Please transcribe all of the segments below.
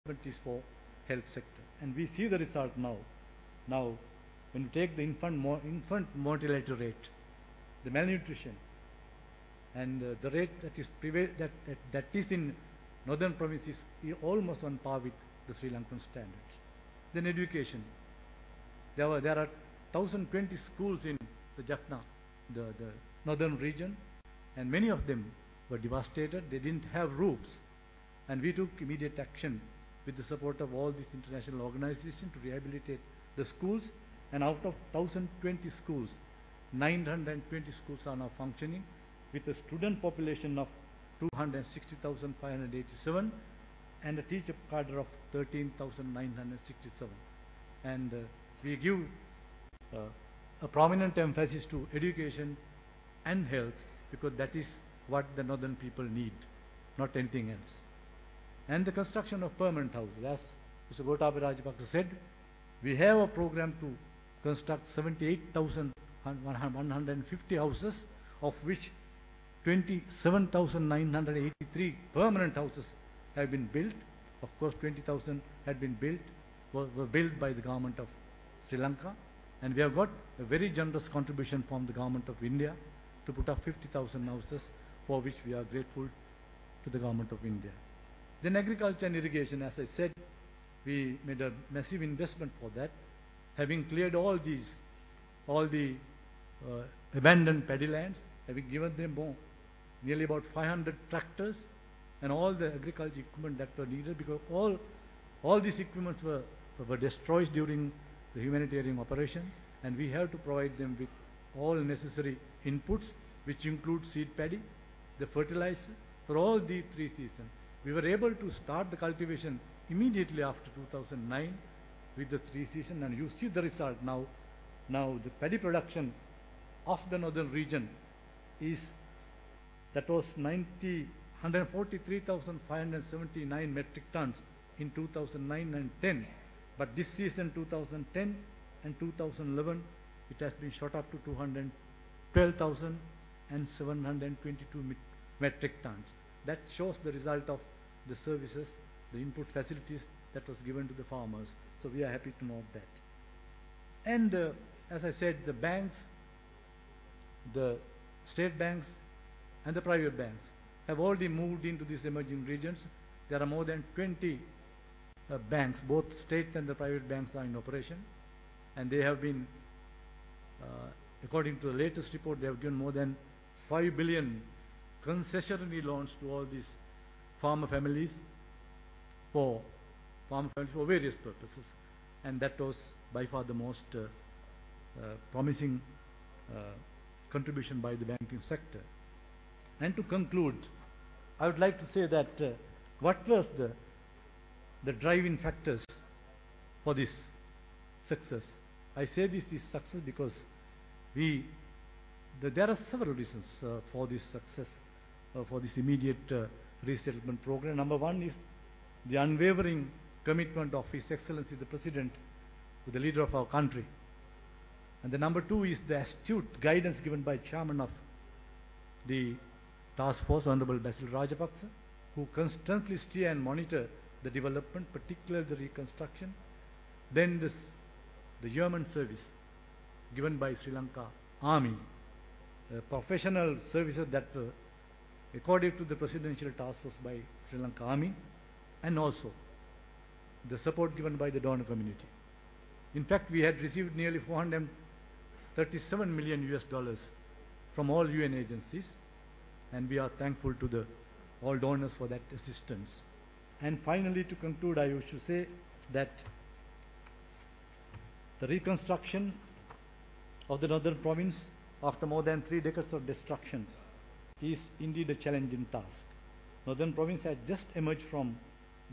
investment is for health sector. And we see the result now. Now, when you take the infant mortality rate, the malnutrition, and the rate that is in northern province is almost on par with the Sri Lankan standards. Then education. There are 1,020 schools in the Jaffna, the northern region, and many of them were devastated. They didn't have roofs. And we took immediate action with the support of all these international organizations to rehabilitate the schools. And out of 1,020 schools, 920 schools are now functioning with a student population of 260,587 and a teacher cadre of 13,967. And we give a prominent emphasis to education and health because that is what the northern people need, not anything else. And the construction of permanent houses. As Mr. Gotabaya Rajapaksa said, we have a program to construct 78,150 houses, of which 27,983 permanent houses have been built. Of course, 20,000 had been built, were built by the government of Sri Lanka. And we have got a very generous contribution from the government of India to put up 50,000 houses, for which we are grateful to the government of India. Then agriculture and irrigation, as I said, we made a massive investment for that, having cleared all the abandoned paddy lands, having given them nearly about 500 tractors and all the agriculture equipment that were needed, because all these equipments were destroyed during the humanitarian operation, and we have to provide them with all necessary inputs, which include seed paddy, the fertilizer, for all the 3 seasons. We were able to start the cultivation immediately after 2009 with the 3 seasons, and you see the result now. Now the paddy production of the northern region that was 143,579 metric tons in 2009 and 10. But this season, 2010 and 2011, it has been shot up to 212,722 metric tons. That shows the result of the services, the input facilities that was given to the farmers. So we are happy to note that. And as I said, the banks, the state banks and the private banks have already moved into these emerging regions. There are more than 20 banks, both state and the private banks are in operation, and they have been, according to the latest report, they have given more than 5 billion concessionary loans to all these farmer families for various purposes, and that was by far the most promising contribution by the banking sector. And to conclude, I would like to say that what was the driving factors for this success? I say this is success because there are several reasons for this success, for this immediate resettlement program. Number one is the unwavering commitment of His Excellency the President, the leader of our country. And the number two is the astute guidance given by Chairman of the Task Force, Honorable Basil Rajapaksa, who constantly steer and monitor the development, particularly the reconstruction. Then the Yeoman service given by Sri Lanka Army, professional services that were accorded to the Presidential Task Force by Sri Lanka Army, and also the support given by the donor community. In fact, we had received nearly $437 million from all UN agencies, and we are thankful to all donors for that assistance. And finally, to conclude, I wish to say that the reconstruction of the northern province after more than 3 decades of destruction is indeed a challenging task. Northern province has just emerged from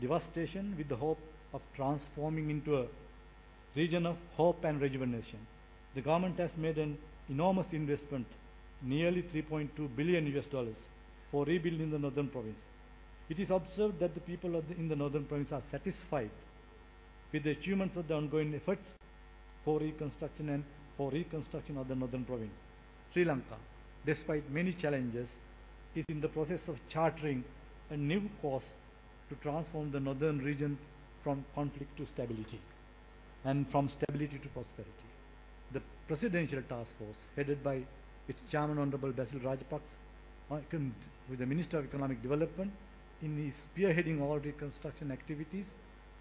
devastation with the hope of transforming into a region of hope and rejuvenation. The government has made an enormous investment, nearly $3.2 billion for rebuilding the northern province. It is observed that the people in the northern province are satisfied with the achievements of the ongoing efforts for reconstruction of the northern province. Sri Lanka, despite many challenges, is in the process of charting a new course to transform the northern region from conflict to stability, and from stability to prosperity. The Presidential Task Force, headed by its Chairman Honorable Basil Rajapaksa, with the Minister of Economic Development, in his spearheading all reconstruction activities,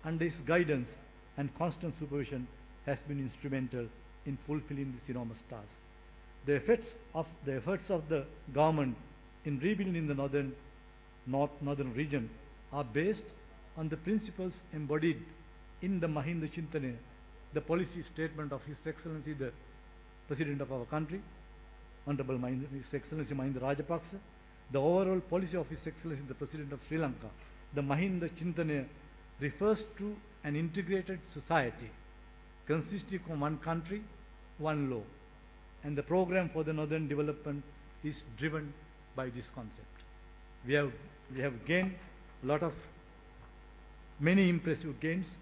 under his guidance and constant supervision, has been instrumental in fulfilling this enormous task. The efforts of the government in rebuilding the northern region are based on the principles embodied in the Mahinda Chintane, the policy statement of His Excellency the President of our country, Honorable His Excellency Mahinda Rajapaksa, the overall policy of His Excellency the President of Sri Lanka. The Mahinda Chintane refers to an integrated society consisting of one country, one law, and the program for the northern development is driven by this concept. We have gained a lot of many impressive gains,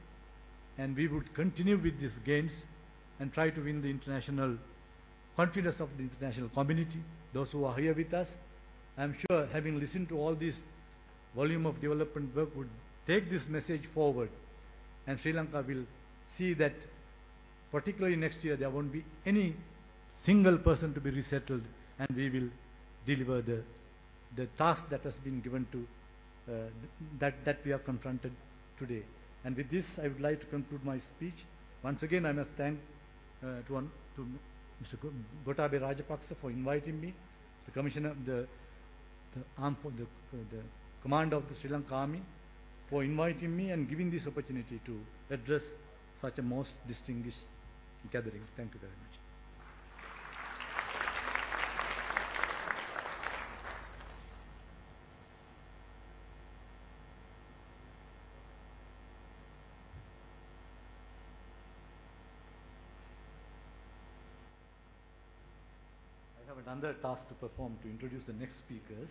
and we would continue with these gains and try to win the international confidence of the international community, those who are here with us. I am sure, having listened to all this volume of development work, would take this message forward, and Sri Lanka will see that particularly next year there won't be any single person to be resettled, and we will deliver the task that has been given to that we are confronted today. And with this, I would like to conclude my speech. Once again, I must thank to Mr. Gotabe Rajapaksa for inviting me, the Commissioner, the Commander of the Sri Lanka Army, for inviting me and giving this opportunity to address such a most distinguished gathering. Thank you very much. I have another task to perform to introduce the next speakers.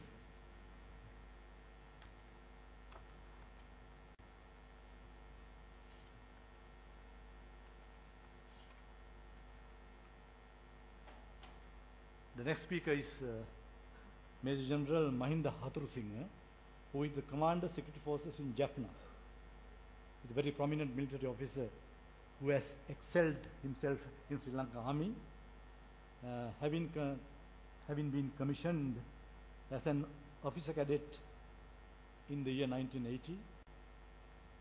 The next speaker is Major General Mahinda Hathurusinha, who is the Commander Security Forces in Jaffna. He's a very prominent military officer who has excelled himself in Sri Lanka Army, having been commissioned as an officer cadet in the year 1980,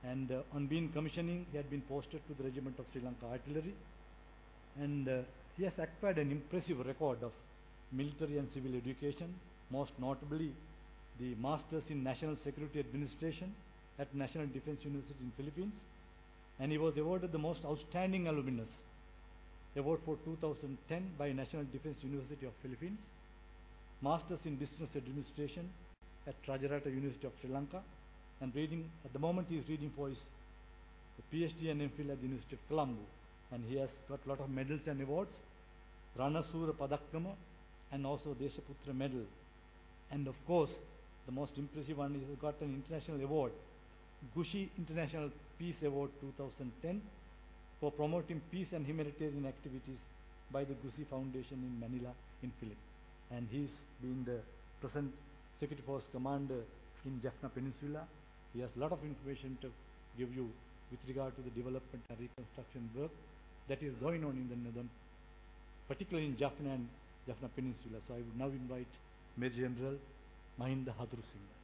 and on being commissioning, he had been posted to the Regiment of Sri Lanka Artillery, and he has acquired an impressive record of military and civil education, most notably the Masters in National Security Administration at National Defense University in Philippines, and he was awarded the most outstanding alumnus award for 2010 by National Defense University of Philippines, Masters in Business Administration at Rajarata University of Sri Lanka, and at the moment he is reading for his PhD and MPhil at the University of Colombo, and he has got a lot of medals and awards, Ranasura Padakkama, and also Deshaputra Medal. And of course, the most impressive one is he got an international award, Gushi International Peace Award 2010, for promoting peace and humanitarian activities by the Gushi Foundation in Manila in Philippines. And he's been the present Security Force Commander in Jaffna Peninsula. He has a lot of information to give you with regard to the development and reconstruction work that is going on in the northern, particularly in Jaffna and Jaffna Peninsula. So I would now invite Major General Mahinda Hathurusinha.